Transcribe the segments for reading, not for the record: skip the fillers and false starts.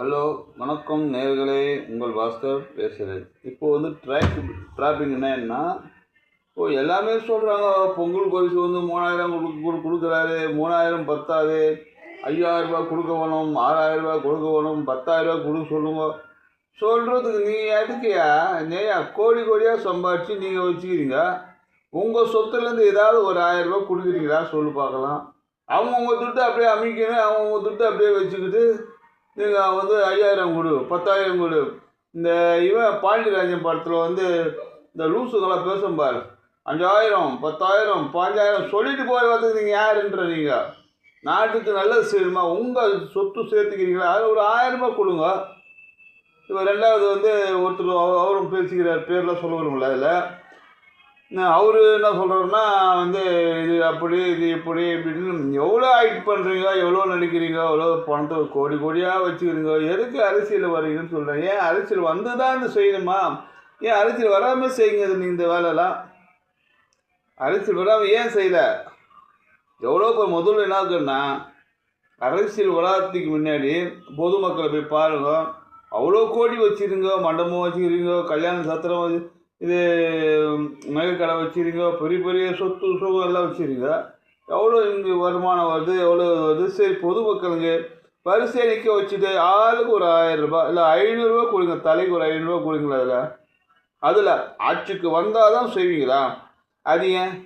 Hello வணக்கம் நேயர்களே, உங்கள் பாஸ்கர் பேசுகிறேன். இப்போது வந்து டிராப்பிங்னா என்ன? எல்லாமே சொல்கிறாங்க. பொங்கல் பரிசு வந்து 3000 கொடுக்குறாரு. 3000 பத்தாது, 5000 ரூபா கொடுக்க வேணும், 6000 ரூபா கொடுக்க வேணும், 10,000 ரூபா கொடுக்க சொல்லுங்க. சொல்கிறதுக்கு நீங்கள் எதுக்கையா கோடி கோடியாக சம்பாதிச்சு நீங்கள் வச்சுக்கிறீங்க. உங்கள் சொத்துலேருந்து ஏதாவது ஒரு 1000 ரூபா கொடுக்குறீங்களா சொல்லு பார்க்கலாம். அவங்கவுங்க துட்டு அப்படியே அமைக்கணும், அவங்கவுங்க துட்டு அப்படியே வச்சுக்கிட்டு நீங்கள் வந்து 5000 கொடு, 10,000 கொடு. இந்த பாண்டியராஜன் படத்தில் வந்து இந்த லூசுங்களாம் பேசும் பாரு, 5000 10,000 5,000 சொல்லிட்டு போய் வந்து நீங்கள் யாருன்ற நீங்கள் நாட்டுக்கு நல்லது செய்யணுமா? உங்கள் சொத்து சேர்த்துக்கிறீங்களா? அதில் ஒரு 1000 ரூபாய் கொடுங்க. இப்போ ரெண்டாவது வந்து ஒருத்தர் அவரும் பேசிக்கிறார், பேர்லாம் சொல்ல வரும்ல. அதில் அவர் என்ன சொல்கிறாருன்னா வந்து இது அப்படி இது இப்படி இப்படின்னு எவ்வளோ ஆக்ட் பண்ணுறீங்க, எவ்வளோ நடிக்கிறீங்க, எவ்வளோ பணத்தை கோடி கோடியாக வச்சுக்கிறீங்க, எதுக்கு அரசியல் வரீங்கன்னு சொல்கிறேன். ஏன் அரசியல் வந்து தான் இந்த செய்யணுமா? ஏன் அரசியல் வராமல் செய்யுங்க. இது இந்த வேலைலாம் அரசியல் வராமல் ஏன் செய்யலை? எவ்வளோ இப்போ முதல்ல என்ன இருக்குன்னா, அரசியல் வராததுக்கு முன்னாடி பொதுமக்களை போய் பாருங்க. அவ்வளோ கோடி வச்சுருங்க, மண்டபம் வச்சுக்கிறீங்க, கல்யாண சத்திரம் இது நகைக்கடை வச்சுருங்க, பெரிய பெரிய சொத்து சுகம் எல்லாம் வச்சுருங்க. எவ்வளோ இங்கே வருமானம் வருது, எவ்வளோ வருது? சரி, பொதுமக்களுங்க வரிசையை நிற்க வச்சுட்டு ஆளுக்கு ஒரு 1000 ரூபா இல்லை 500 ரூபா கொடுங்க, தலைக்கு ஒரு 500 ரூபா கொடுங்களா? அதில் ஆட்சிக்கு வந்தால் தான் செய்வீங்களா? அது ஏன்?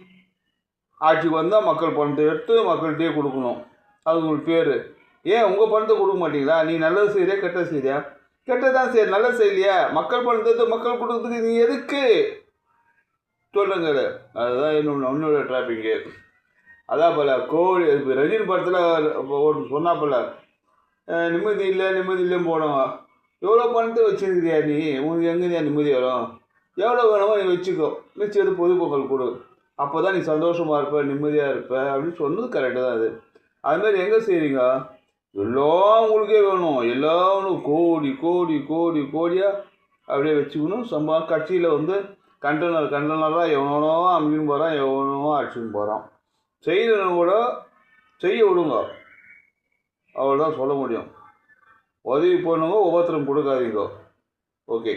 ஆட்சிக்கு வந்தால் மக்கள் பணத்தை எடுத்து மக்கள்கிட்டே கொடுக்கணும், அது உங்களுக்கு பேர். ஏன் உங்கள் பணத்தை கொடுக்க மாட்டீங்களா? நீ நல்லது செய்கிறியா கெட்டது செய்கிறியா? கெட்டதான் சரி, நல்லது செய்யலையா? மக்கள் பணத்தை மக்கள் கொடுக்குறதுக்கு நீ எதுக்கு சொல்லுங்க. அதுதான் என்னோட டிராப்பிங்கு. அதான் போல் கோடி இப்போ ரஜினி படத்தில் ஒரு சொன்னா போல் நிம்மதி இல்லைன்னு போனோம். எவ்வளோ பணத்தை வச்சுருக்கிறியா நீ? உனக்கு எங்கேயா நிம்மதி வரும்? எவ்வளோ வேணுமோ நீ வச்சுக்கோ, மிச்சது பொதுமக்கள் கொடு. அப்போ தான் நீ சந்தோஷமாக இருப்ப, நிம்மதியாக இருப்ப அப்படின்னு சொன்னது கரெக்டு தான். அதுமாதிரி எங்கே செய்கிறீங்க? எல்லாம் உங்களுக்கே வேணும், எல்லாம் கோடி கோடி கோடி கோடியாக அப்படியே வச்சுக்கணும். கட்சியில் வந்து கண்டனராக எவனோ அம்பின்னு போகிறான், எவனோ அடிச்சுன்னு போகிறான். செய்யணும் கூட செய்ய விடுங்க, அவ்வளோதான் சொல்ல முடியும். உதவி பண்ணுங்க, உபத்திரம் கொடுக்காதீங்க. ஓகே.